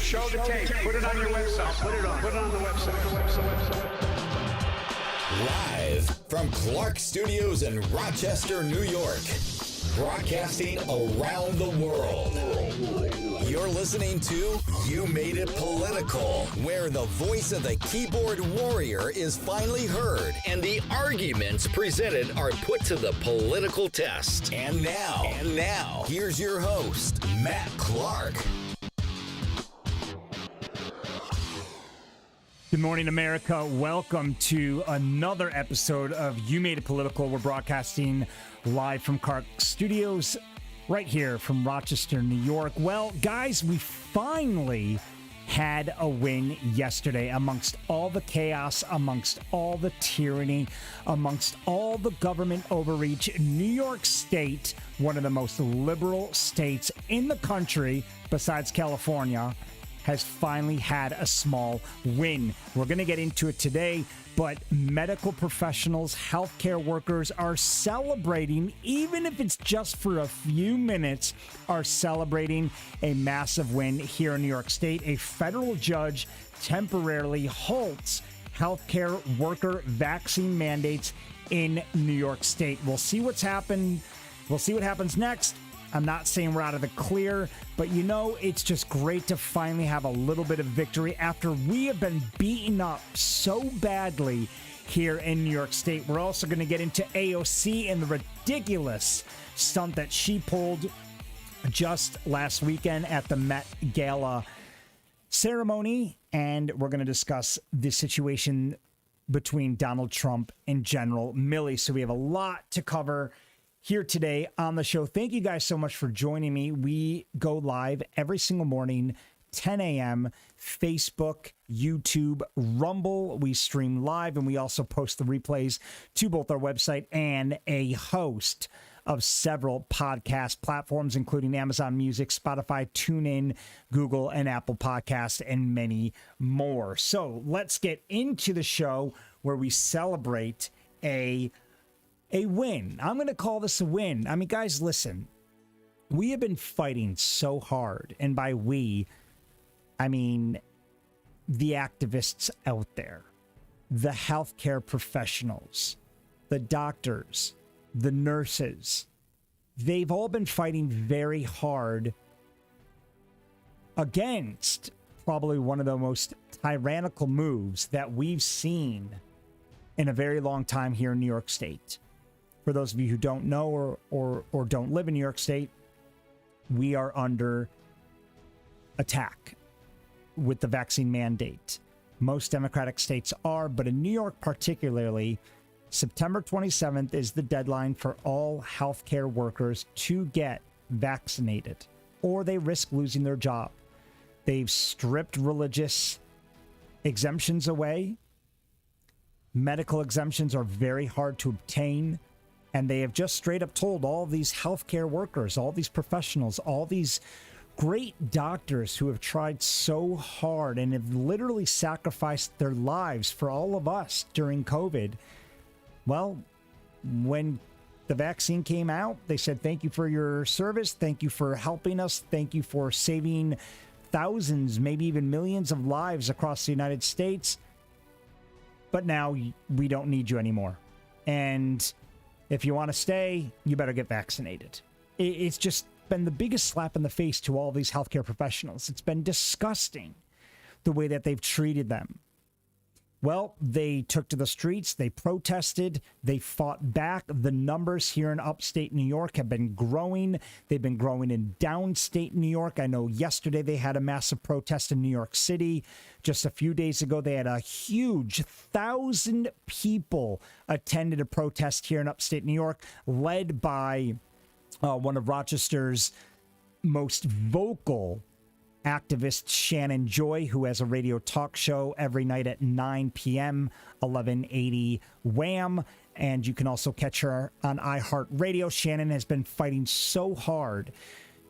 Show the tape. Put it on your website. Put it on the website. Live from Clark Studios in Rochester, New York. Broadcasting around the world. You're listening to You Made It Political, where the voice of the keyboard warrior is finally heard and the arguments presented are put to the political test. And now, here's your host, Matt Clark. Good morning, America. Welcome to another episode of You Made It Political. We're broadcasting live from Clark Studios right here from Rochester, New York. Well, guys, we finally had a win yesterday amongst all the chaos, amongst all the tyranny, amongst all the government overreach. New York State, one of the most liberal states in the country besides California, has finally had a small win. We're going to get into it today, but medical professionals, healthcare workers are celebrating, even if it's just for a few minutes, are celebrating a massive win here in New York State. A federal judge temporarily halts healthcare worker vaccine mandates in New York State. We'll see what's happened. We'll see what happens next. I'm not saying we're out of the clear, but you know, it's just great to finally have a little bit of victory after we have been beaten up so badly here in New York State. We're also going to get into AOC and the ridiculous stunt that she pulled just last weekend at the Met Gala ceremony, and we're going to discuss the situation between Donald Trump and General Milley. So we have a lot to cover here today on the show. Thank you guys so much for joining me. We go live every single morning, 10 a.m., Facebook, YouTube, Rumble. We stream live, and we also post the replays to both our website and a host of several podcast platforms, including Amazon Music, Spotify, TuneIn, Google, and Apple Podcasts, and many more. So let's get into the show where we celebrate a win. I'm going to call this a win. I mean, guys, listen, we have been fighting so hard. And by we, I mean the activists out there, the healthcare professionals, the doctors, the nurses. They've all been fighting very hard against probably one of the most tyrannical moves that we've seen in a very long time here in New York State. For those of you who don't know or don't live in New York State, we are under attack with the vaccine mandate. Most Democratic states are, but in New York particularly, September 27th is the deadline for all healthcare workers to get vaccinated, or they risk losing their job. They've stripped religious exemptions away. Medical exemptions are very hard to obtain. And they have just straight up told all these healthcare workers, all these professionals, all these great doctors who have tried so hard and have literally sacrificed their lives for all of us during COVID. Well, when the vaccine came out, they said, thank you for your service. Thank you for helping us. Thank you for saving thousands, maybe even millions of lives across the United States. But now we don't need you anymore. And if you want to stay, you better get vaccinated. It's just been the biggest slap in the face to all these healthcare professionals. It's been disgusting the way that they've treated them. Well, they took to the streets, they protested, they fought back. The numbers here in upstate New York have been growing. They've been growing in downstate New York. I know yesterday they had a massive protest in New York City. Just a few days ago, they had a huge 1,000 people attended a protest here in upstate New York, led by one of Rochester's most vocal activist Shannon Joy, who has a radio talk show every night at 9 p.m., 1180 WHAM. And you can also catch her on iHeartRadio. Shannon has been fighting so hard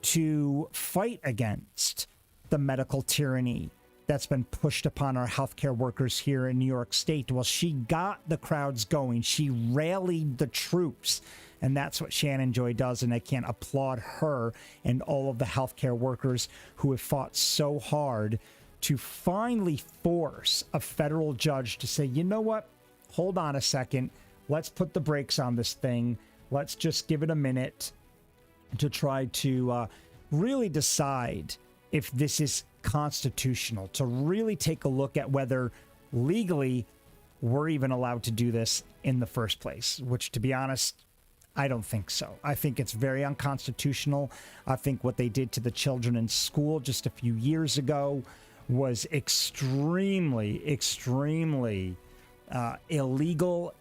to fight against the medical tyranny that's been pushed upon our healthcare workers here in New York State. Well, she got the crowds going. She rallied the troops And that's what Shannon Joy does. And I can't applaud her and all of the healthcare workers who have fought so hard to finally force a federal judge to say, you know what? Hold on a second. Let's put the brakes on this thing. Let's just give it a minute to try to really decide if this is constitutional, to really take a look at whether legally we're even allowed to do this in the first place, which, to be honest, I don't think so. I think it's very unconstitutional. I think what they did to the children in school just a few years ago was extremely illegal,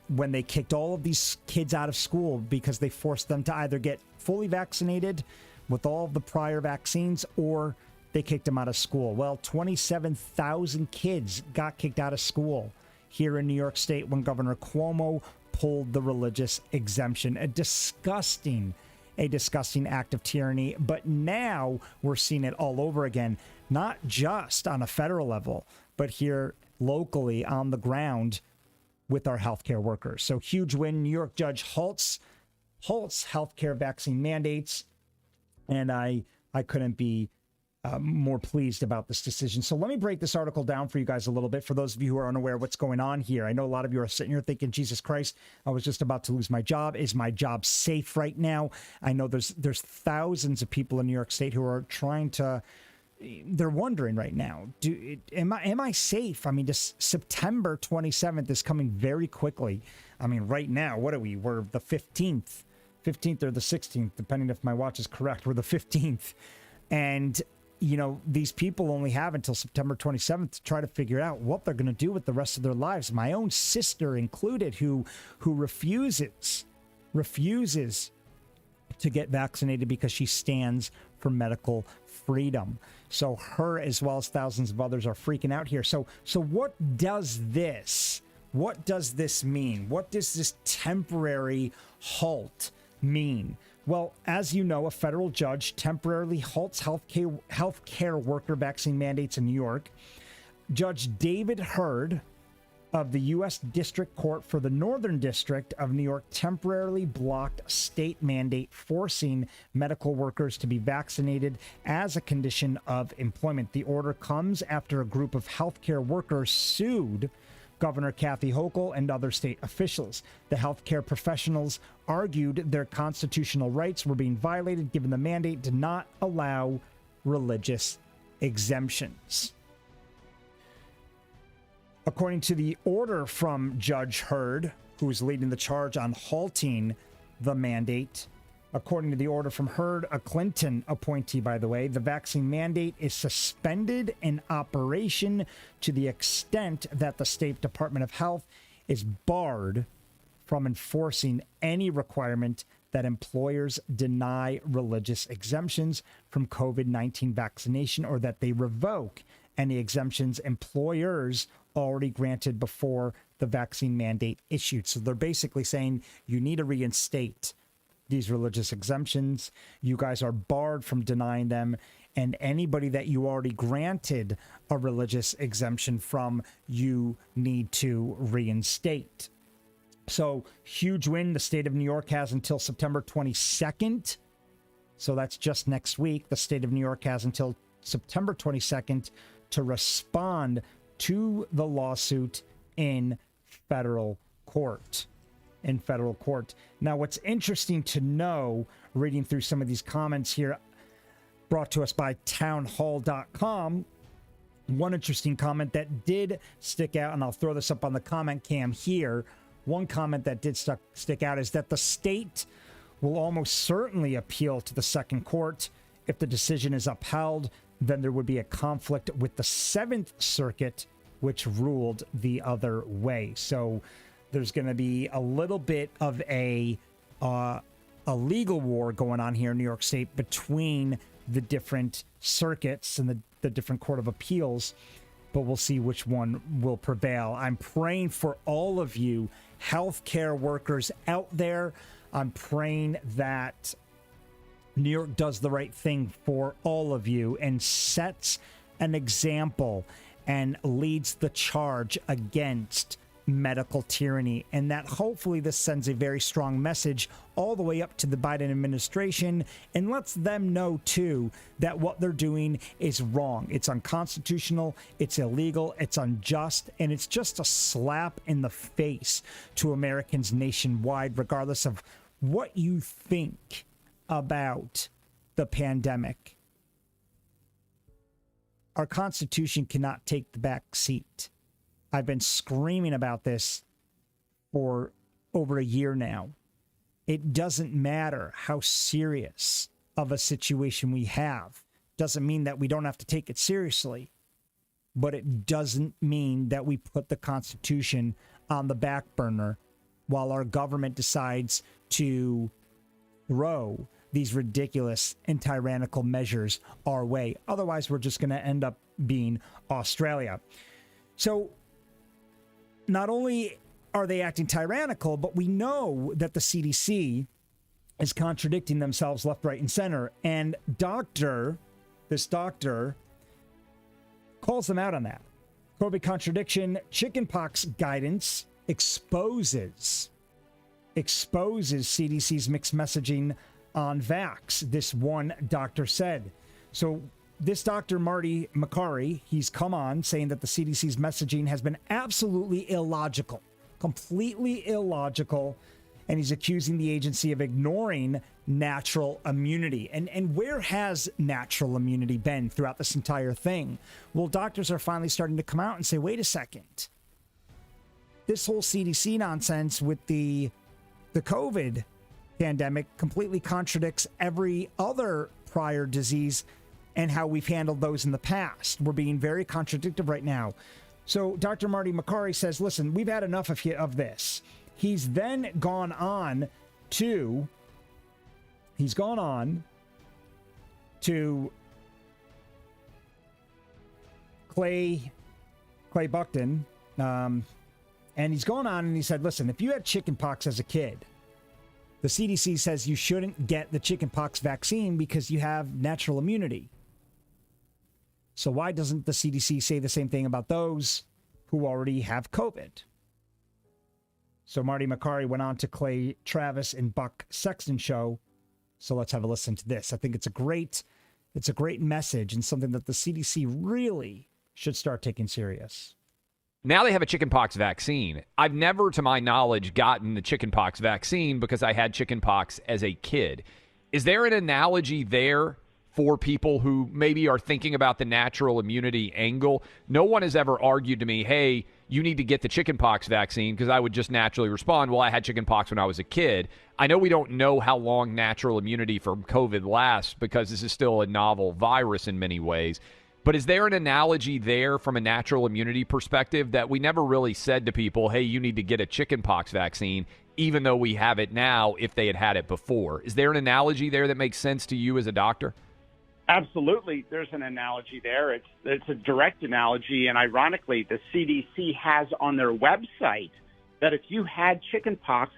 when they kicked all of these kids out of school because they forced them to either get fully vaccinated with all of the prior vaccines, or they kicked them out of school. Well, 27,000 kids got kicked out of school here in New York State when Governor Cuomo pulled the religious exemption. A disgusting act of tyranny. But now we're seeing it all over again, not just on a federal level, but here locally on the ground with our healthcare workers. So huge win. New York Judge Halts healthcare vaccine mandates. And I couldn't be more pleased about this decision. So let me break this article down for you guys a little bit. For those of you who are unaware of what's going on here, I know a lot of you are sitting here thinking, Jesus Christ, I was just about to lose my job. Is my job safe right now? I know there's thousands of people in New York State who are they're wondering right now, am I safe? I mean, just September 27th is coming very quickly. I mean, right now, what are we? We're the 15th or the 16th, depending if my watch is correct. We're the 15th. And you know, these people only have until September 27th to try to figure out what they're going to do with the rest of their lives. My own sister included, who refuses to get vaccinated because she stands for medical freedom. So her, as well as thousands of others, are freaking out here. So what does this mean? What does this temporary halt mean? Well, as you know, a federal judge temporarily halts healthcare worker vaccine mandates in New York. Judge David Hurd of the U.S. District Court for the Northern District of New York temporarily blocked a state mandate forcing medical workers to be vaccinated as a condition of employment. The order comes after a group of healthcare workers sued Governor Kathy Hochul and other state officials. The healthcare professionals argued their constitutional rights were being violated given the mandate did not allow religious exemptions. According to the order from Judge Hurd, who is leading the charge on halting the mandate, according to the order from Hurd, a Clinton appointee, by the way, the vaccine mandate is suspended in operation to the extent that the State Department of Health is barred from enforcing any requirement that employers deny religious exemptions from COVID-19 vaccination, or that they revoke any exemptions employers already granted before the vaccine mandate issued. So they're basically saying you need to reinstate these religious exemptions. You guys are barred from denying them, and anybody that you already granted a religious exemption from, you need to reinstate. So huge win. The state of New York has until September 22nd. So that's just next week. The state of New York has until September 22nd to respond to the lawsuit in federal court. Now, what's interesting to know, reading through some of these comments here brought to us by townhall.com, one interesting comment that did stick out, and I'll throw this up on the comment cam here. One comment that did stick out is that the state will almost certainly appeal to the second court. If the decision is upheld, then there would be a conflict with the Seventh Circuit, which ruled the other way. So there's going to be a little bit of a legal war going on here in New York State between the different circuits and the different court of appeals, but we'll see which one will prevail. I'm praying for all of you healthcare workers out there. I'm praying that New York does the right thing for all of you and sets an example and leads the charge against medical tyranny, and that hopefully this sends a very strong message all the way up to the Biden administration and lets them know, too, that what they're doing is wrong. It's unconstitutional, it's illegal, it's unjust, and it's just a slap in the face to Americans nationwide, regardless of what you think about the pandemic. Our Constitution cannot take the back seat. I've been screaming about this for over a year now. It doesn't matter how serious of a situation we have. Doesn't mean that we don't have to take it seriously, but it doesn't mean that we put the Constitution on the back burner while our government decides to throw these ridiculous and tyrannical measures our way. Otherwise, we're just going to end up being Australia. So not only are they acting tyrannical, but we know that the CDC is contradicting themselves left, right, and center. And this doctor calls them out on that. COVID contradiction, chickenpox guidance exposes CDC's mixed messaging on vax, this one doctor said. So this Dr. Marty Makary, he's come on saying that the CDC's messaging has been absolutely illogical, completely illogical, and he's accusing the agency of ignoring natural immunity. And where has natural immunity been throughout this entire thing? Well, doctors are finally starting to come out and say, wait a second. This whole CDC nonsense with the COVID pandemic completely contradicts every other prior disease and how we've handled those in the past. We're being very contradictory right now. So Dr. Marty Makary says, listen, we've had enough of this. He's then gone on to Clay Buckton, and he's gone on and he said, listen, if you had chickenpox as a kid, the CDC says you shouldn't get the chickenpox vaccine because you have natural immunity. So why doesn't the CDC say the same thing about those who already have COVID? So Marty Makary went on to Clay Travis and Buck Sexton show. So let's have a listen to this. I think it's a great message and something that the CDC really should start taking serious. Now they have a chickenpox vaccine. I've never, to my knowledge, gotten the chickenpox vaccine because I had chickenpox as a kid. Is there an analogy there for people who maybe are thinking about the natural immunity angle? No one has ever argued to me, hey, you need to get the chickenpox vaccine, because I would just naturally respond, well, I had chickenpox when I was a kid. I know we don't know how long natural immunity from COVID lasts because this is still a novel virus in many ways. But is there an analogy there from a natural immunity perspective that we never really said to people, hey, you need to get a chickenpox vaccine, even though we have it now if they had had it before? Is there an analogy there that makes sense to you as a doctor? Absolutely. There's an analogy there. It's a direct analogy. And ironically, the CDC has on their website that if you had chickenpox,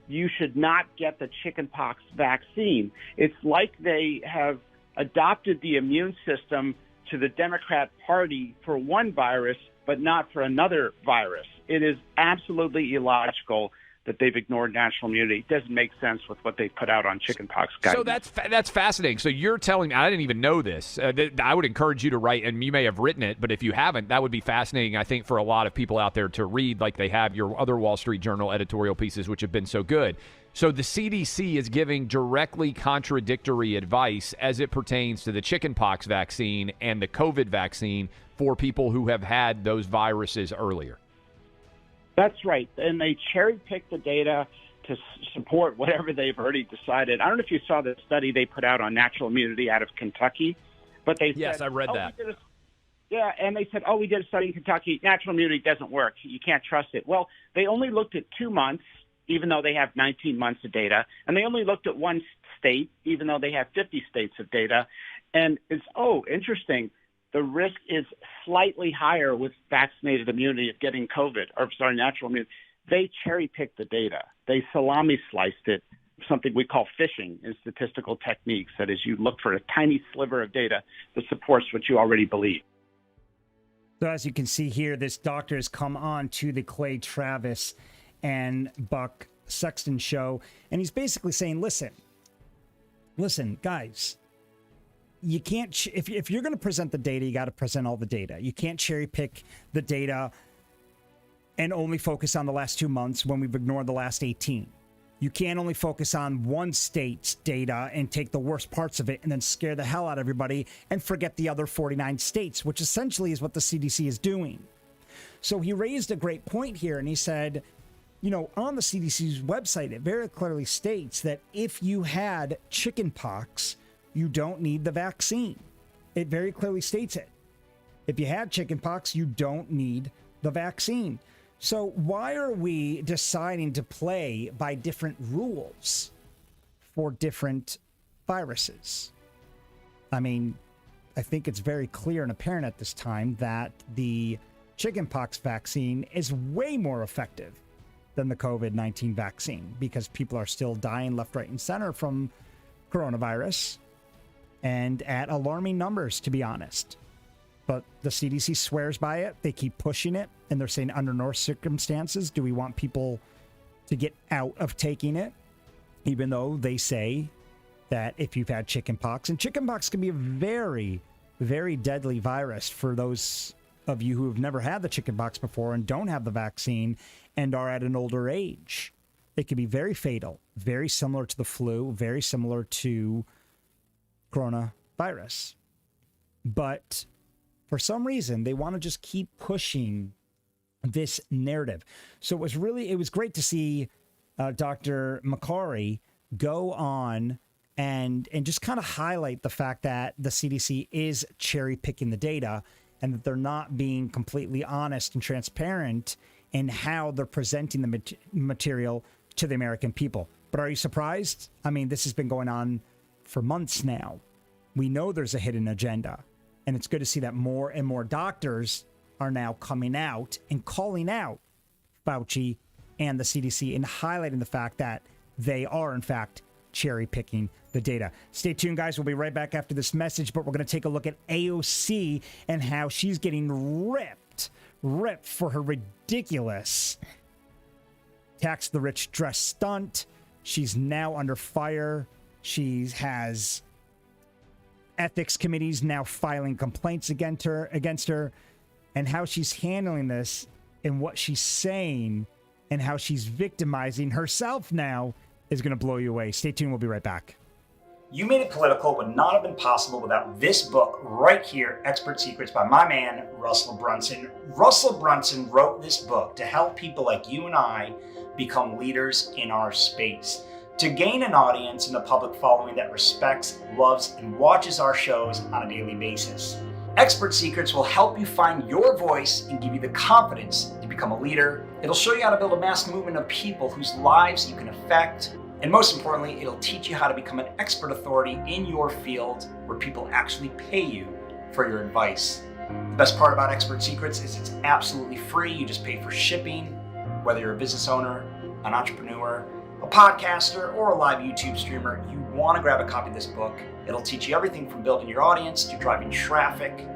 you should not get the chickenpox vaccine. It's like they have adopted the immune system to the Democrat Party for one virus, but not for another virus. It is absolutely illogical that they've ignored natural immunity. It doesn't make sense with what they put out on chickenpox guidance. So that's fascinating. So you're telling me, I didn't even know this. I would encourage you to write, and you may have written it, but if you haven't, that would be fascinating, I think, for a lot of people out there to read, like they have your other Wall Street Journal editorial pieces, which have been so good. So the CDC is giving directly contradictory advice as it pertains to the chickenpox vaccine and the COVID vaccine for people who have had those viruses earlier. That's right. And they cherry-pick the data to support whatever they've already decided. I don't know if you saw the study they put out on natural immunity out of Kentucky, but they Yes, said, I read that. And they said, we did a study in Kentucky. Natural immunity doesn't work. You can't trust it. Well, they only looked at 2 months, even though they have 19 months of data, and they only looked at one state, even though they have 50 states of data. And it's, interesting. The risk is slightly higher with vaccinated immunity of getting natural immunity. They cherry-picked the data. They salami-sliced it, something we call fishing in statistical techniques. That is, you look for a tiny sliver of data that supports what you already believe. So as you can see here, this doctor has come on to the Clay Travis and Buck Sexton show, and he's basically saying, listen, guys, you can't, if you're going to present the data, you got to present all the data. You can't cherry pick the data and only focus on the last 2 months when we've ignored the last 18. You can't only focus on one state's data and take the worst parts of it and then scare the hell out of everybody and forget the other 49 states, which essentially is what the CDC is doing. So he raised a great point here, and he said, you know, on the CDC's website, it very clearly states that if you had chickenpox, you don't need the vaccine. It very clearly states it. If you had chickenpox, you don't need the vaccine. So why are we deciding to play by different rules for different viruses? I mean, I think it's very clear and apparent at this time that the chickenpox vaccine is way more effective than the COVID-19 vaccine because people are still dying left, right, and center from coronavirus, and at alarming numbers, to be honest. But the CDC swears by it. They keep pushing it, and they're saying under no circumstances do we want people to get out of taking it, even though they say that if you've had chickenpox, and chickenpox can be a very, very deadly virus for those of you who have never had the chickenpox before and don't have the vaccine and are at an older age. It can be very fatal, very similar to the flu, very similar to coronavirus. But for some reason, they want to just keep pushing this narrative. So it was great to see Dr. Makary go on and just kind of highlight the fact that the CDC is cherry picking the data and that they're not being completely honest and transparent in how they're presenting the material to the American people. But are you surprised? I mean, this has been going on for months now. We know there's a hidden agenda. And it's good to see that more and more doctors are now coming out and calling out Fauci and the CDC and highlighting the fact that they are, in fact, cherry picking the data. Stay tuned, guys. We'll be right back after this message, but we're going to take a look at AOC and how she's getting ripped for her ridiculous tax the rich dress stunt. She's now under fire. She has ethics committees now filing complaints against her, and how she's handling this and what she's saying and how she's victimizing herself now is going to blow you away. Stay tuned. We'll be right back. You Made It Political would not have been possible without this book right here, Expert Secrets by my man, Russell Brunson. Russell Brunson wrote this book to help people like you and I become leaders in our space, to gain an audience and a public following that respects, loves, and watches our shows on a daily basis. Expert Secrets will help you find your voice and give you the confidence to become a leader. It'll show you how to build a mass movement of people whose lives you can affect. And most importantly, it'll teach you how to become an expert authority in your field where people actually pay you for your advice. The best part about Expert Secrets is it's absolutely free. You just pay for shipping, whether you're a business owner, an entrepreneur, a podcaster, or a live YouTube streamer. You want to grab a copy of this book. It'll teach you everything from building your audience to driving traffic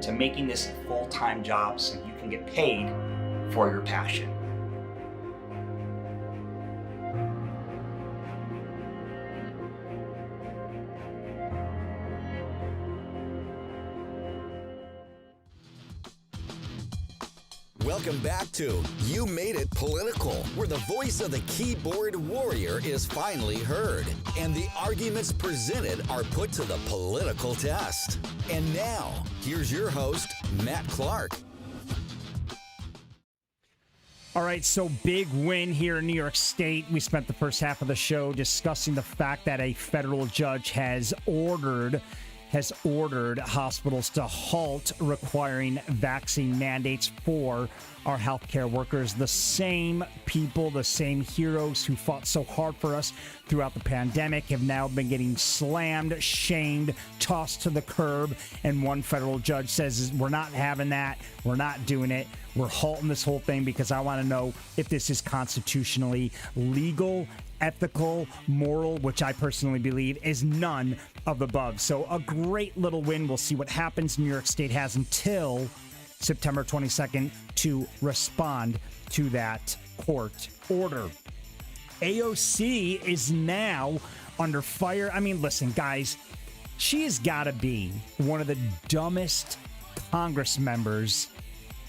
to making this a full-time job so you can get paid for your passion. Welcome back to You Made It Political, where the voice of the keyboard warrior is finally heard, and the arguments presented are put to the political test. And now, here's your host, Matt Clark. All right, so big win here in New York State. We spent the first half of the show discussing the fact that a federal judge has ordered hospitals to halt requiring vaccine mandates for our healthcare workers. The same people, the same heroes who fought so hard for us throughout the pandemic have now been getting slammed, shamed, tossed to the curb. And one federal judge says, we're not having that. We're not doing it. We're halting this whole thing because I want to know if this is constitutionally legal, ethical, moral, which I personally believe is none of the above. So a great little win. We'll see what happens. New York State has until September 22nd to respond to that court order. AOC is now under fire. I mean, listen, guys, she has got to be one of the dumbest Congress members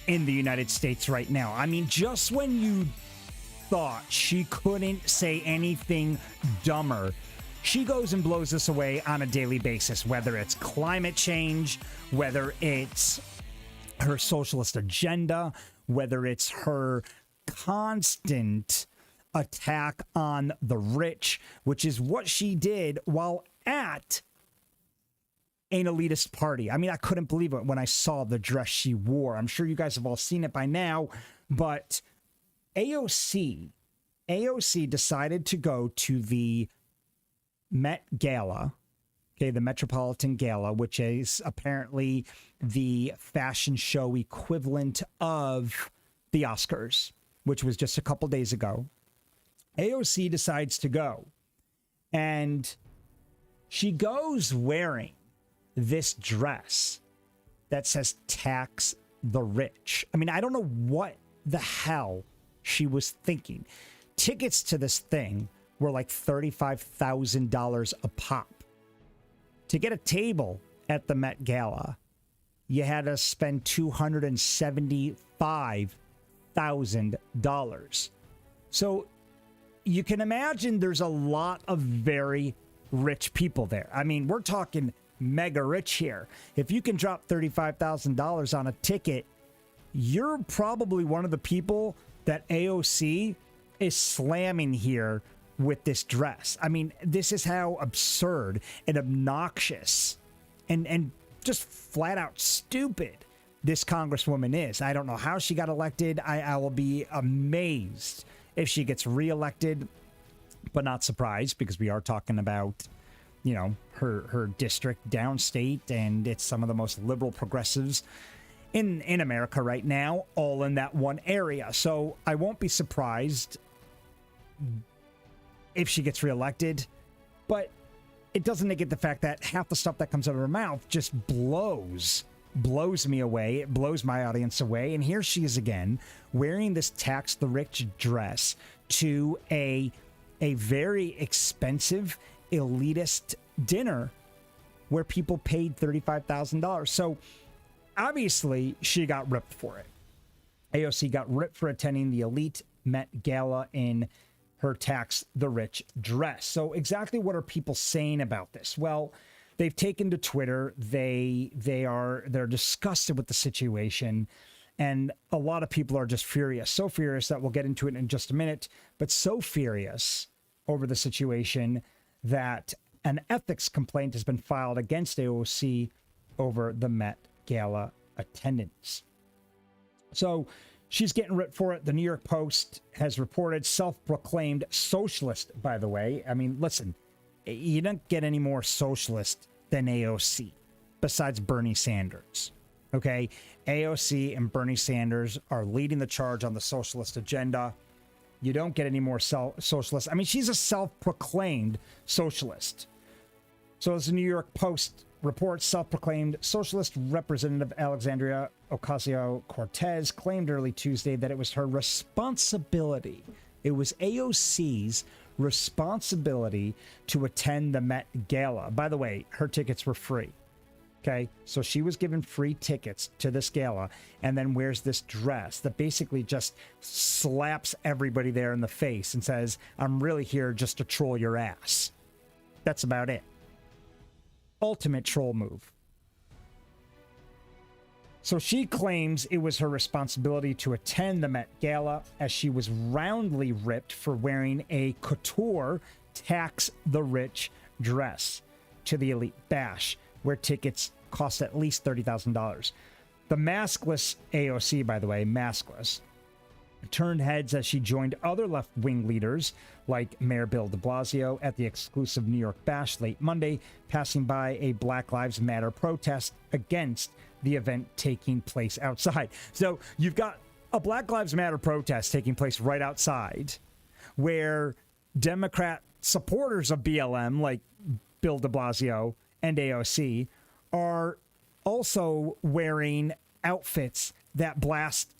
in the United States right now. I mean, just when you thought she couldn't say anything dumber, she goes and blows us away on a daily basis, whether it's climate change, whether it's her socialist agenda, whether it's her constant attack on the rich, which is what she did while at an elitist party. I mean, I couldn't believe it when I saw the dress she wore. I'm sure you guys have all seen it by now, but AOC decided to go to the Met Gala, okay, the Metropolitan Gala, which is apparently the fashion show equivalent of the Oscars, which was just a couple days ago. AOC decides to go, and she goes wearing this dress that says tax the rich. I mean, I don't know what the hell she was thinking. Tickets to this thing were like $35,000 a pop. To get a table at the Met Gala, you had to spend $275,000. So you can imagine there's a lot of very rich people there. I mean, we're talking mega rich here. If you can drop $35,000 on a ticket, you're probably one of the people that AOC is slamming here with this dress. I mean, this is how absurd and obnoxious and just flat out stupid this congresswoman is. I don't know how she got elected. I will be amazed if she gets reelected, but not surprised, because we are talking about, you know, her district downstate, and it's some of the most liberal progressives in America right now, all in that one area. So I won't be surprised if she gets reelected, but it doesn't negate the fact that half the stuff that comes out of her mouth just blows me away. It blows my audience away. And here she is again, wearing this tax the rich dress to a very expensive elitist dinner where people paid $35,000. So obviously she got ripped for it. AOC got ripped for attending the elite Met Gala in her tax the rich dress. So exactly what are people saying about this? Well, they've taken to Twitter. They're disgusted with the situation, and a lot of people are just furious. So furious that we'll get into it in just a minute, but so furious over the situation that an ethics complaint has been filed against AOC over the Met Gala attendance. So she's getting ripped for it. The New York Post has reported, self-proclaimed socialist, by the way. I mean, listen, you don't get any more socialist than AOC, besides Bernie Sanders. Okay? AOC and Bernie Sanders are leading the charge on the socialist agenda. You don't get any more socialist. I mean, she's a self-proclaimed socialist. So as the New York Post reports, self-proclaimed socialist representative Alexandria Ocasio-Cortez claimed early Tuesday that it was her responsibility. It was AOC's responsibility to attend the Met Gala. By the way, her tickets were free. Okay, so she was given free tickets to this gala and then wears this dress that basically just slaps everybody there in the face and says, I'm really here just to troll your ass. That's about it. Ultimate troll move. So she claims it was her responsibility to attend the Met Gala as she was roundly ripped for wearing a couture tax the rich dress to the elite bash, where tickets cost at least $30,000. The maskless AOC, by the way, maskless, turned heads as she joined other left-wing leaders like Mayor Bill de Blasio at the exclusive New York bash late Monday, passing by a Black Lives Matter protest against the event taking place outside. So you've got a Black Lives Matter protest taking place right outside, where Democrat supporters of BLM, like Bill de Blasio and AOC, are also wearing outfits that blast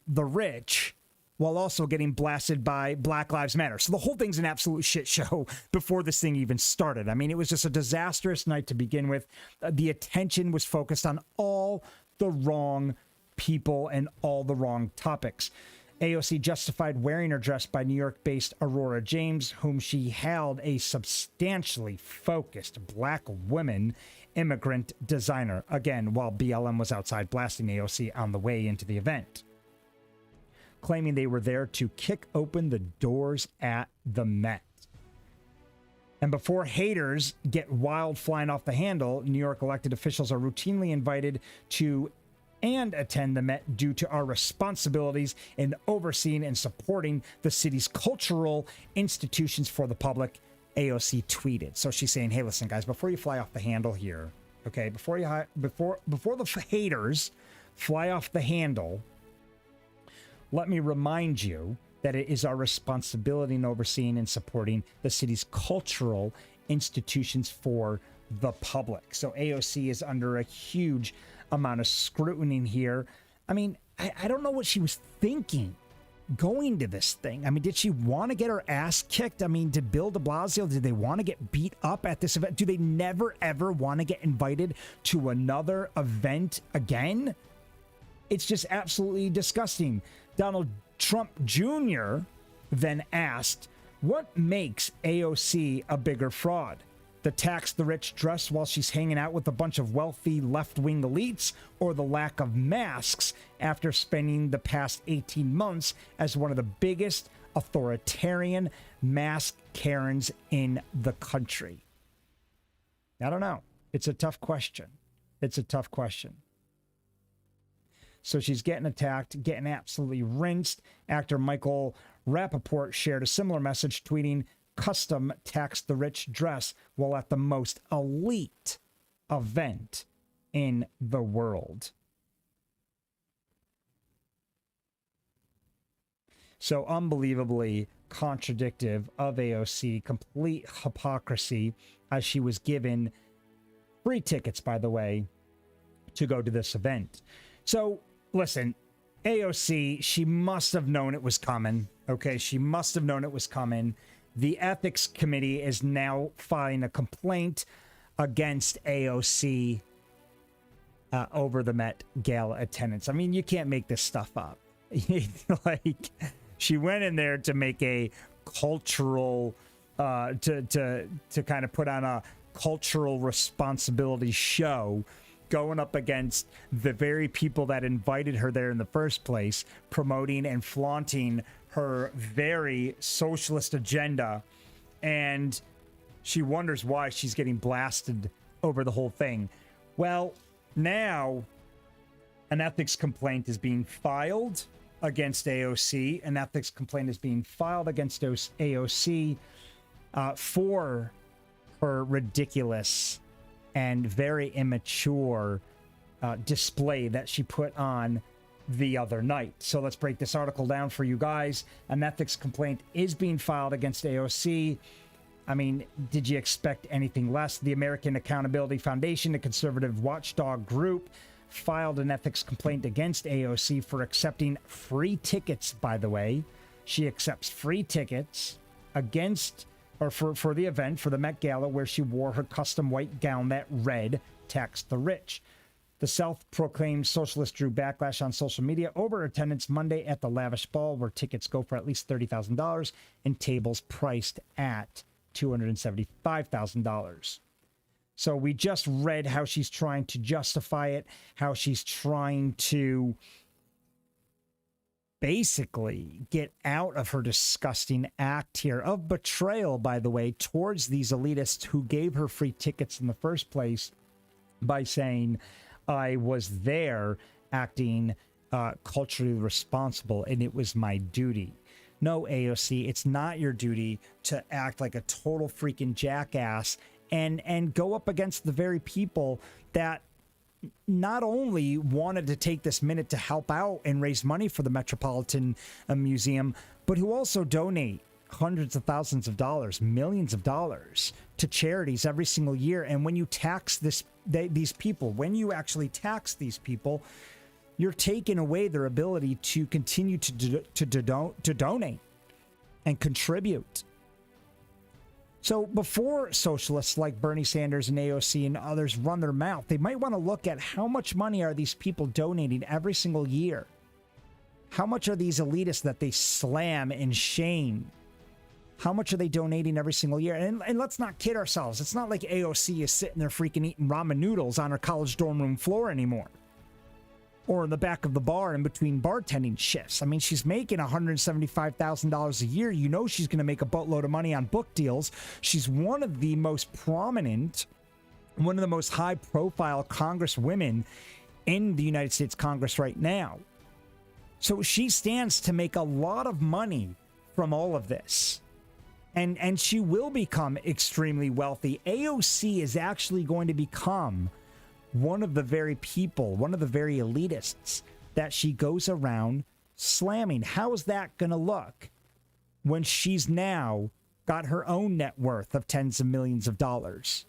the rich while also getting blasted by Black Lives Matter. So the whole thing's an absolute shit show before this thing even started. I mean, it was just a disastrous night to begin with. The attention was focused on all the wrong people and all the wrong topics. AOC justified wearing her dress by New York-based Aurora James, whom she hailed a substantially focused Black woman immigrant designer. Again, while BLM was outside blasting AOC on the way into the event, claiming they were there to kick open the doors at the Met. And before haters get wild flying off the handle, New York elected officials are routinely invited to and attend the Met due to our responsibilities in overseeing and supporting the city's cultural institutions for the public, AOC tweeted. So she's saying, hey, listen, guys, before you fly off the handle here, okay, before the haters fly off the handle, let me remind you that it is our responsibility in overseeing and supporting the city's cultural institutions for the public. So AOC is under a huge amount of scrutiny here. I mean, I don't know what she was thinking going to this thing. I mean, did she want to get her ass kicked? I mean, did Bill de Blasio, did they want to get beat up at this event? Do they never, ever want to get invited to another event again? It's just absolutely disgusting. Donald Trump Jr. then asked, what makes AOC a bigger fraud? The tax the rich dress while she's hanging out with a bunch of wealthy left-wing elites, or the lack of masks after spending the past 18 months as one of the biggest authoritarian mask Karens in the country? I don't know. It's a tough question. It's a tough question. So she's getting attacked, getting absolutely rinsed. Actor Michael Rappaport shared a similar message, tweeting, custom tax the rich dress while at the most elite event in the world. So unbelievably contradictive of AOC, complete hypocrisy, as she was given free tickets, by the way, to go to this event. So listen, AOC, she must have known it was coming. Okay, she must have known it was coming. The ethics committee is now filing a complaint against AOC over the Met Gala attendance. I mean, you can't make this stuff up. Like, she went in there to make a cultural, to kind of put on a cultural responsibility show, going up against the very people that invited her there in the first place, promoting and flaunting her very socialist agenda, and she wonders why she's getting blasted over the whole thing. Well, now an ethics complaint is being filed against AOC. An ethics complaint is being filed against AOC for her ridiculous and very immature display that she put on the other night. So let's break this article down for you guys. An ethics complaint is being filed against AOC. I mean, did you expect anything less? The American Accountability Foundation, a conservative watchdog group, filed an ethics complaint against AOC for accepting free tickets, by the way. She accepts free tickets against, or for the event, for the Met Gala, where she wore her custom white gown that read, tax the rich. The self-proclaimed socialist drew backlash on social media over attendance Monday at the lavish ball, where tickets go for at least $30,000 and tables priced at $275,000. So we just read how she's trying to justify it, how she's trying to basically get out of her disgusting act here of betrayal, by the way, towards these elitists who gave her free tickets in the first place, by saying, I was there acting culturally responsible and it was my duty. No, AOC, it's not your duty to act like a total freaking jackass and go up against the very people that not only wanted to take this minute to help out and raise money for the Metropolitan Museum, but who also donate hundreds of thousands of dollars, millions of dollars to charities every single year. And when you tax these people, when you actually tax these people, you're taking away their ability to continue to donate and contribute. So before socialists like Bernie Sanders and AOC and others run their mouth, they might want to look at how much money are these people donating every single year? How much are these elitists that they slam and shame? How much are they donating every single year? And let's not kid ourselves. It's not like AOC is sitting there freaking eating ramen noodles on her college dorm room floor anymore, or in the back of the bar in between bartending shifts. I mean, she's making $175,000 a year. You know she's going to make a boatload of money on book deals. She's one of the most prominent, one of the most high-profile Congresswomen in the United States Congress right now. So she stands to make a lot of money from all of this. And she will become extremely wealthy. AOC is actually going to become one of the very people, one of the very elitists that she goes around slamming. How is that going to look when she's now got her own net worth of tens of millions of dollars?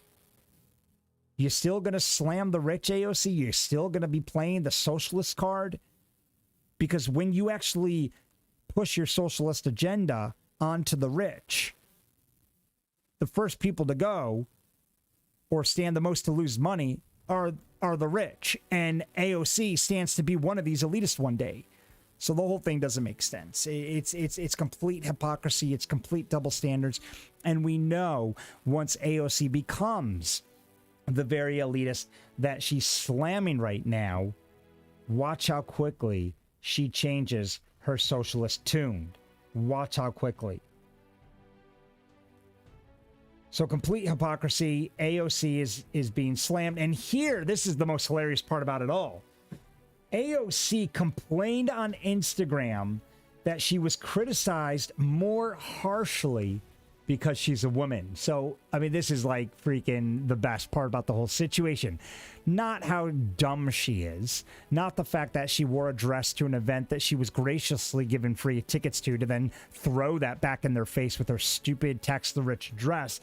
You still going to slam the rich, AOC? You're still going to be playing the socialist card? Because when you actually push your socialist agenda onto the rich, the first people to go or stand the most to lose money are the rich, and AOC stands to be one of these elitists one day. So the whole thing doesn't make sense. It's complete hypocrisy. It's complete double standards. And we know once AOC becomes the very elitist that she's slamming right now, watch how quickly she changes her socialist tune. Watch how quickly. So complete hypocrisy. AOC is being slammed. And here, this is the most hilarious part about it all. AOC complained on Instagram that she was criticized more harshly because she's a woman. So, I mean, this is like freaking the best part about the whole situation. Not how dumb she is. Not the fact that she wore a dress to an event that she was graciously given free tickets to then throw that back in their face with her stupid tax the rich dress.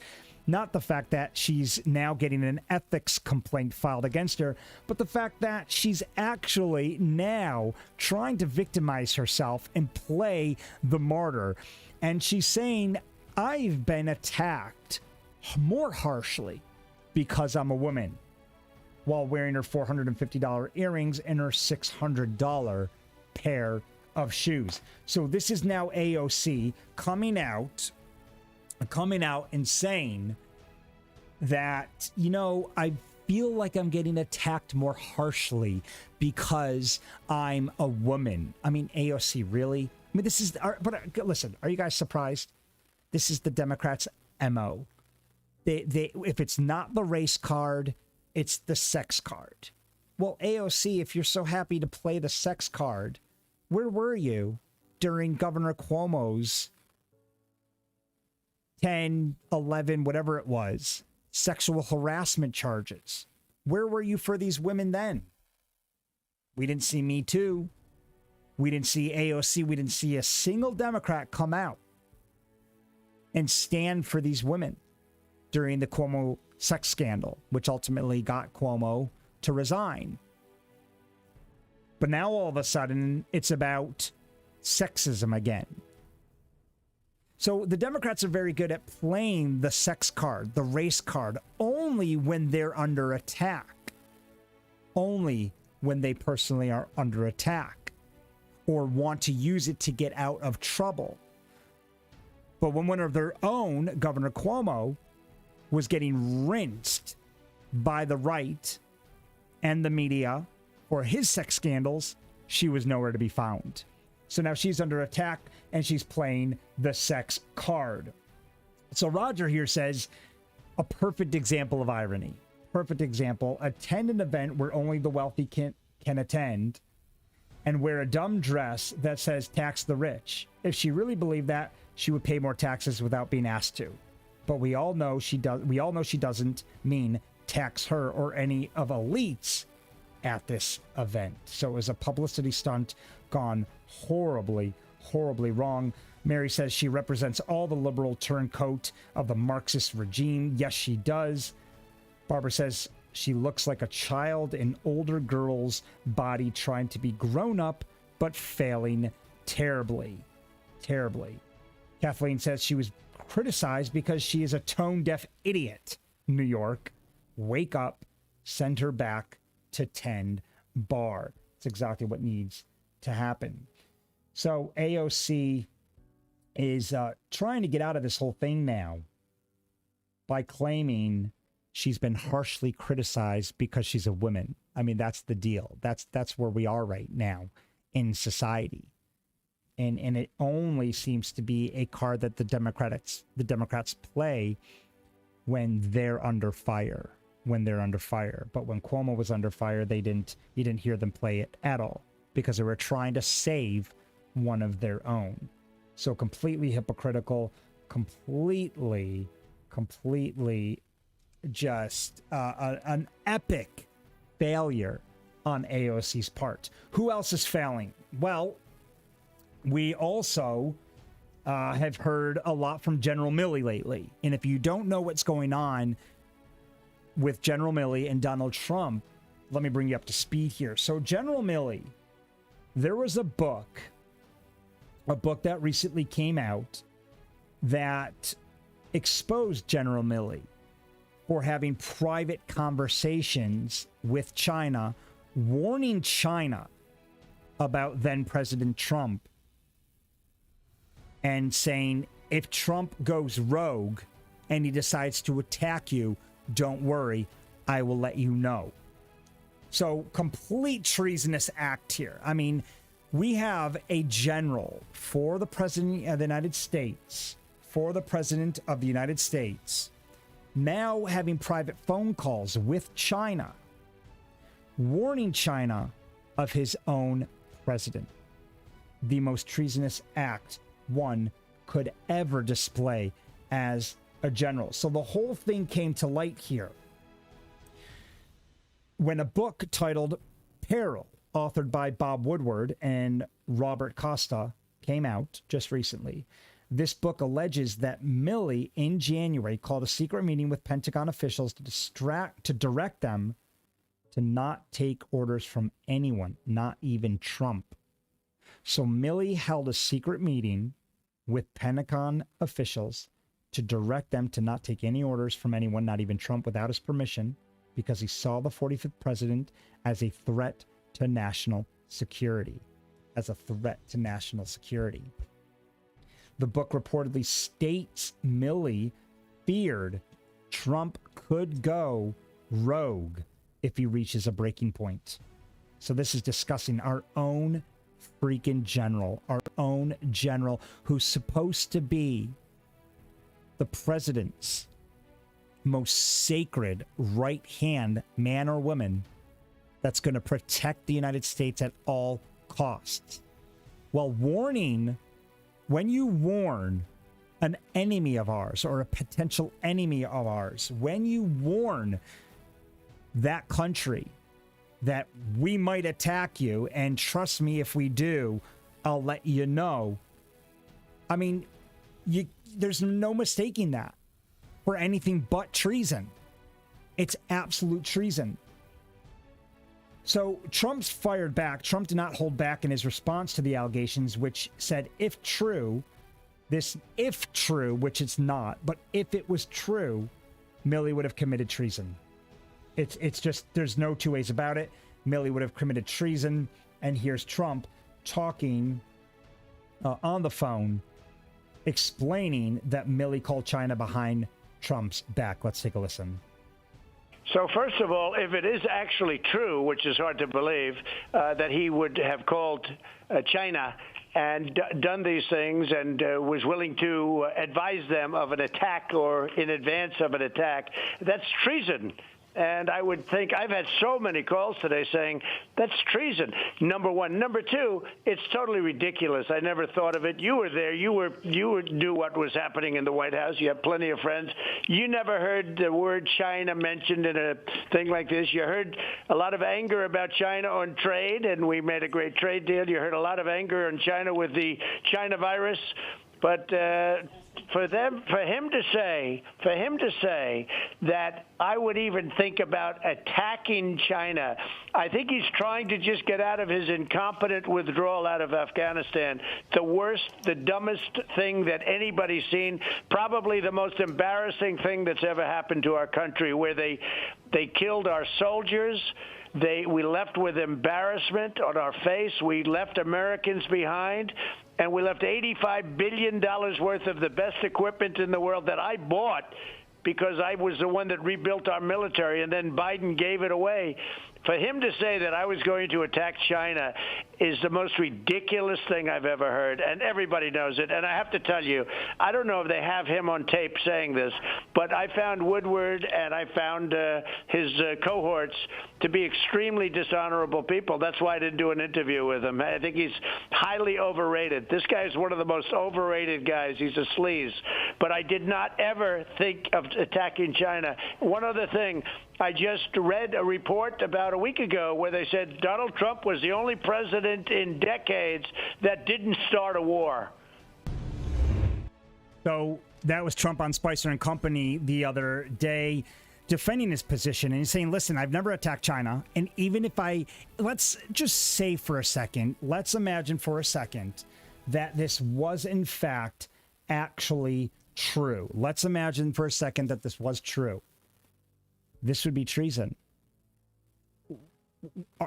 Not the fact that she's now getting an ethics complaint filed against her, but the fact that she's actually now trying to victimize herself and play the martyr. And she's saying, I've been attacked more harshly because I'm a woman, while wearing her $450 earrings and her $600 pair of shoes. So this is now AOC coming out and saying that, you know, I feel like I'm getting attacked more harshly because I'm a woman. I mean, AOC, really? I mean, this is, but listen, are you guys surprised? This is the Democrats' MO. They if it's not the race card, it's the sex card. Well, AOC, if you're so happy to play the sex card, where were you during Governor Cuomo's 10, 11, whatever it was, sexual harassment charges? Where were you for these women then? We didn't see Me Too. We didn't see AOC. We didn't see a single Democrat come out and stand for these women during the Cuomo sex scandal, which ultimately got Cuomo to resign. But now all of a sudden, it's about sexism again. So the Democrats are very good at playing the sex card, the race card, only when they're under attack. Only when they personally are under attack or want to use it to get out of trouble. But when one of their own, Governor Cuomo, was getting rinsed by the right and the media for his sex scandals, she was nowhere to be found. So now she's under attack and she's playing the sex card. So Roger here says, a perfect example of irony. Perfect example. Attend an event where only the wealthy can attend and wear a dumb dress that says tax the rich. If she really believed that, she would pay more taxes without being asked to. But we all know she does. We all know she doesn't mean tax her or any of elites at this event. So it was a publicity stunt gone horribly, horribly wrong. Mary says she represents all the liberal turncoat of the Marxist regime. Yes, she does. Barbara says She looks like a child in older girl's body trying to be grown up, but failing terribly. Terribly. Kathleen says she was criticized because she is a tone-deaf idiot. New York, wake up, send her back to tend bar. It's exactly what needs to happen. So AOC is trying to get out of this whole thing now by claiming she's been harshly criticized because she's a woman. I mean, that's the deal. That's where we are right now in society. And it only seems to be a card that the Democrats play when they're under fire. But when Cuomo was under fire, you didn't hear them play it at all because they were trying to save one of their own. So completely hypocritical, completely just an epic failure on AOC's part. Who else is failing? Well, we also have heard a lot from General Milley lately. And if you don't know what's going on with General Milley and Donald Trump, let me bring you up to speed here. So General Milley, there was a book that recently came out that exposed General Milley for having private conversations with China, warning China about then President Trump, and saying, if Trump goes rogue and he decides to attack you, don't worry, I will let you know. So complete treasonous act here. I mean, we have a general for the President of the United States, now having private phone calls with China, warning China of his own president. The most treasonous act one could ever display as a general. So the whole thing came to light here when a book titled Peril, authored by Bob Woodward and Robert Costa, came out just recently. This book alleges that Milley in January called a secret meeting with Pentagon officials to direct them to not take orders from anyone, not even Trump. So Milley held a secret meeting with Pentagon officials to direct them to not take any orders from anyone, not even Trump, without his permission, because he saw the 45th president as a threat to national security. The book reportedly states Milley feared Trump could go rogue if he reaches a breaking point. So this is discussing our own freaking general, who's supposed to be the president's most sacred right hand man or woman that's going to protect the United States at all costs. Well, when you warn an enemy of ours or a potential enemy of ours, when you warn that country that we might attack you, and trust me, if we do, I'll let you know. I mean, there's no mistaking that for anything but treason. It's absolute treason. So Trump's fired back. Trump did not hold back in his response to the allegations, which said, if true, which it's not, but if it was true, Milley would have committed treason. It's just, there's no two ways about it. Milley would have committed treason. And here's Trump talking on the phone, explaining that Milley called China behind Trump's back. Let's take a listen. So first of all, if it is actually true, which is hard to believe, that he would have called China and done these things and was willing to advise them of an attack or in advance of an attack, that's treason. And I would think, I've had so many calls today saying that's treason, number one. Number two, it's totally ridiculous. I never thought of it. You were there. You knew what was happening in the White House. You have plenty of friends. You never heard the word China mentioned in a thing like this. You heard a lot of anger about China on trade, and we made a great trade deal. You heard a lot of anger on China with the China virus. But for him to say that I would even think about attacking China, I think he's trying to just get out of his incompetent withdrawal out of Afghanistan. The worst, the dumbest thing that anybody's seen, probably the most embarrassing thing that's ever happened to our country, where they killed our soldiers. We left with embarrassment on our face. We left Americans behind. And we left $85 billion worth of the best equipment in the world that I bought because I was the one that rebuilt our military, and then Biden gave it away. For him to say that I was going to attack China is the most ridiculous thing I've ever heard, and everybody knows it. And I have to tell you, I don't know if they have him on tape saying this, but I found Woodward and I found his cohorts to be extremely dishonorable people. That's why I didn't do an interview with him. I think he's highly overrated. This guy is one of the most overrated guys. He's a sleaze. But I did not ever think of attacking China. One other thing, I just read a report about a week ago where they said Donald Trump was the only president in decades that didn't start a war. So that was Trump on Spicer and Company the other day, defending his position and saying, listen, I've never attacked China. And even if let's just say for a second, let's imagine for a second that this was in fact actually true. Let's imagine for a second that this was true. This would be treason.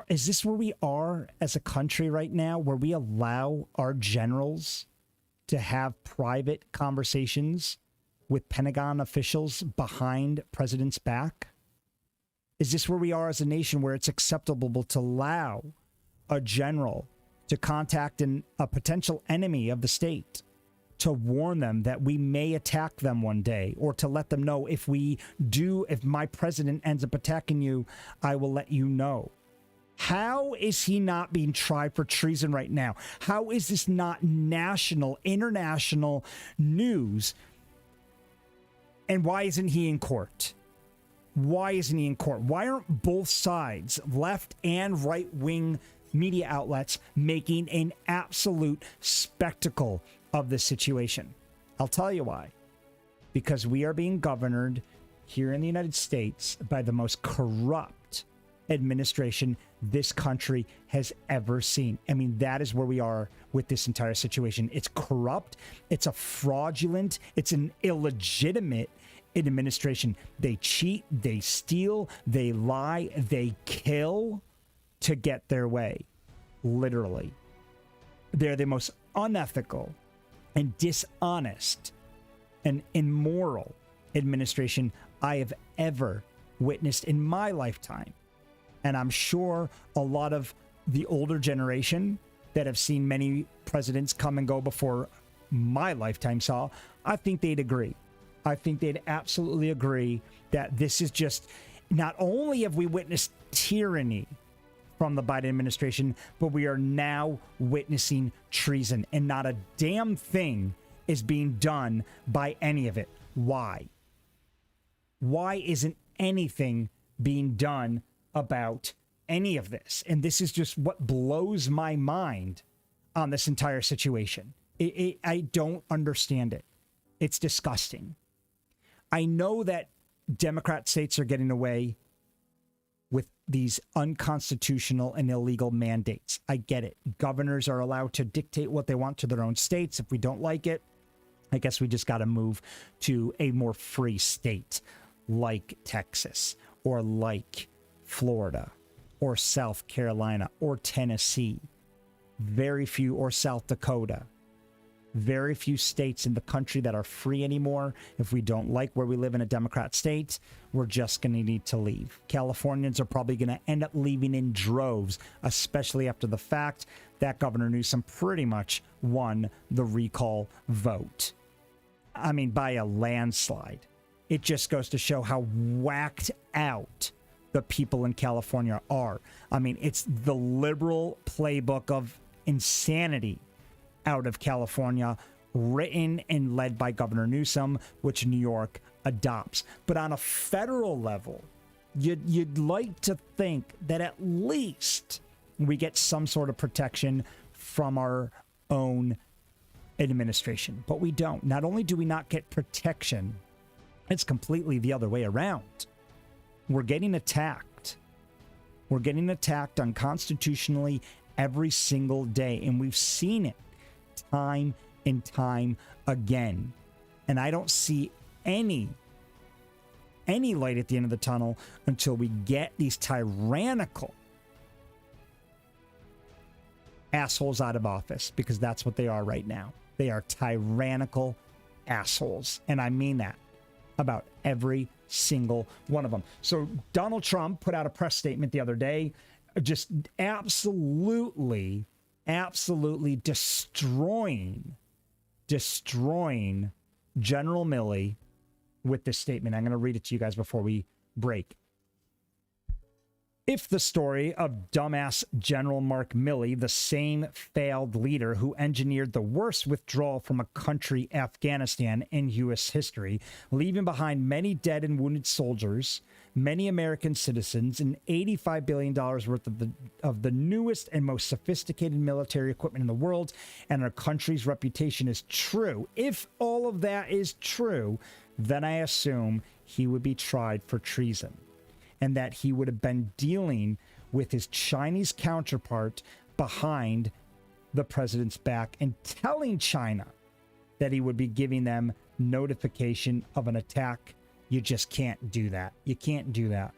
Is this where we are as a country right now, where we allow our generals to have private conversations with Pentagon officials behind president's back? Is this where we are as a nation, where it's acceptable to allow a general to contact a potential enemy of the state to warn them that we may attack them one day, or to let them know if my president ends up attacking you, I will let you know? How is he not being tried for treason right now? How is this not national, international news? And why isn't he in court? Why isn't he in court? Why aren't both sides, left and right-wing media outlets, making an absolute spectacle of this situation? I'll tell you why. Because we are being governed here in the United States by the most corrupt administration this country has ever seen. I mean, that is where we are with this entire situation. It's corrupt. It's a fraudulent. It's an illegitimate administration. They cheat. They steal. They lie. They kill to get their way. Literally. They're the most unethical and dishonest and immoral administration I have ever witnessed in my lifetime. And I'm sure a lot of the older generation that have seen many presidents come and go before my lifetime saw, I think they'd agree. I think they'd absolutely agree that this is just, not only have we witnessed tyranny from the Biden administration, but we are now witnessing treason, and not a damn thing is being done by any of it. Why? Why isn't anything being done about any of this? And this is just what blows my mind on this entire situation. I don't understand it. It's disgusting. I know that Democrat states are getting away with these unconstitutional and illegal mandates. I get it. Governors are allowed to dictate what they want to their own states. If we don't like it, I guess we just got to move to a more free state like Texas, or like Florida, or South Carolina, or Tennessee. Very few, or South Dakota. Very few states in the country that are free anymore. If we don't like where we live in a Democrat state, we're just going to need to leave. Californians are probably going to end up leaving in droves, especially after the fact that Governor Newsom pretty much won the recall vote. I mean, by a landslide. It just goes to show how whacked out the people in California are. I mean, it's the liberal playbook of insanity out of California, written and led by Governor Newsom, which New York adopts. But on a federal level, you'd like to think that at least we get some sort of protection from our own administration, but we don't. Not only do we not get protection, it's completely the other way around. We're getting attacked. We're getting attacked unconstitutionally every single day, and we've seen it time and time again. And I don't see any light at the end of the tunnel until we get these tyrannical assholes out of office, because that's what they are right now. They are tyrannical assholes. And I mean that about every single one of them. So Donald Trump put out a press statement the other day, just absolutely destroying General Milley with this statement. I'm going to read it to you guys before we break. If the story of dumbass General Mark Milley, the same failed leader who engineered the worst withdrawal from a country, Afghanistan, in U.S. history, leaving behind many dead and wounded soldiers, many American citizens, and $85 billion worth of the newest and most sophisticated military equipment in the world, and our country's reputation is true, if all of that is true, then I assume he would be tried for treason, and that he would have been dealing with his Chinese counterpart behind the president's back and telling China that he would be giving them notification of an attack. You just can't do that. You can't do that.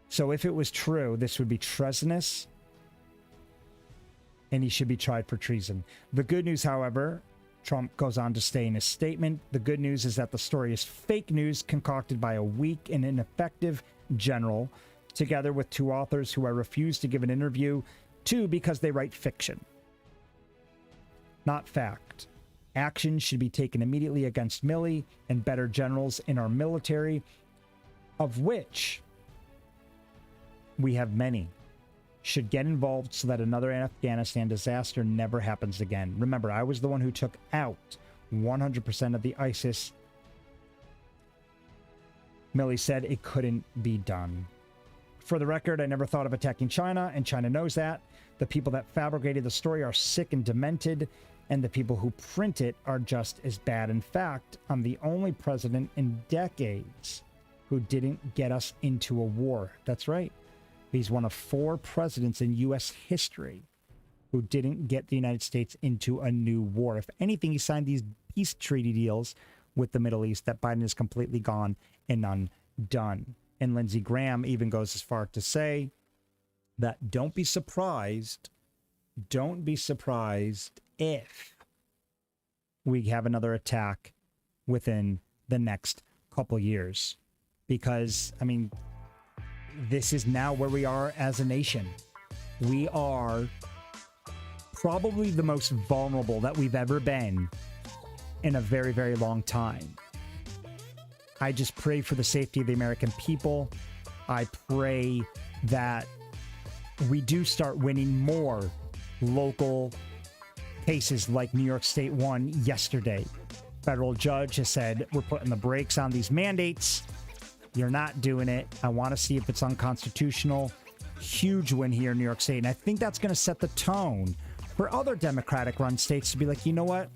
So if it was true, this would be treasonous, and he should be tried for treason. The good news, however, Trump goes on to say in his statement, the good news is that the story is fake news concocted by a weak and ineffective general, together with two authors who I refuse to give an interview to because they write fiction, not fact. Action should be taken immediately against Milley and better generals in our military, of which we have many, should get involved so that another Afghanistan disaster never happens again. Remember, I was the one who took out 100% of the ISIS. Milley said it couldn't be done. For the record, I never thought of attacking China, and China knows that. The people that fabricated the story are sick and demented, and the people who print it are just as bad. In fact, I'm the only president in decades who didn't get us into a war. That's right. He's one of 4 presidents in U.S. history who didn't get the United States into a new war. If anything, he signed these peace treaty deals with the Middle East that Biden is completely gone and undone. And Lindsey Graham even goes as far to say that don't be surprised if we have another attack within the next couple years. Because, I mean, this is now where we are as a nation. We are probably the most vulnerable that we've ever been in a very, very long time. I just pray for the safety of the American people. I pray that we do start winning more local cases like New York State won yesterday. Federal judge has said, we're putting the brakes on these mandates. You're not doing it. I want to see if it's unconstitutional. Huge win here in New York State. And I think that's going to set the tone for other Democratic-run states to be like, you know what?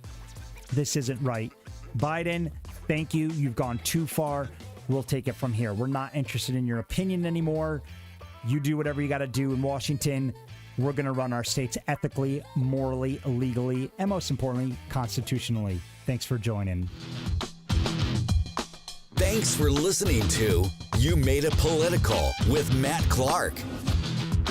This isn't right. Biden, thank you. You've gone too far. We'll take it from here. We're not interested in your opinion anymore. You do whatever you got to do in Washington. We're going to run our states ethically, morally, legally, and most importantly, constitutionally. Thanks for joining. Thanks for listening to You Made It Political with Matt Clark.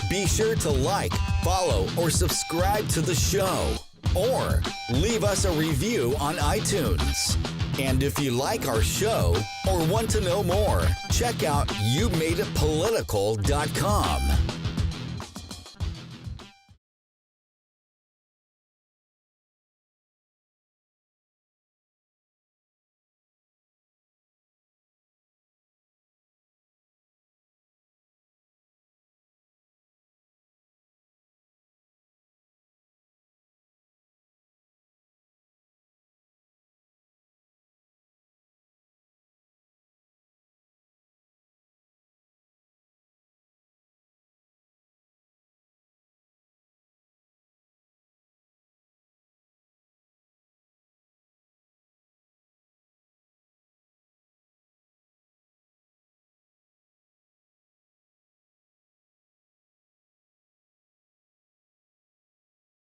Be sure to like, follow, or subscribe to the show, or leave us a review on iTunes. And if you like our show or want to know more, check out YouMadeItPolitical.com.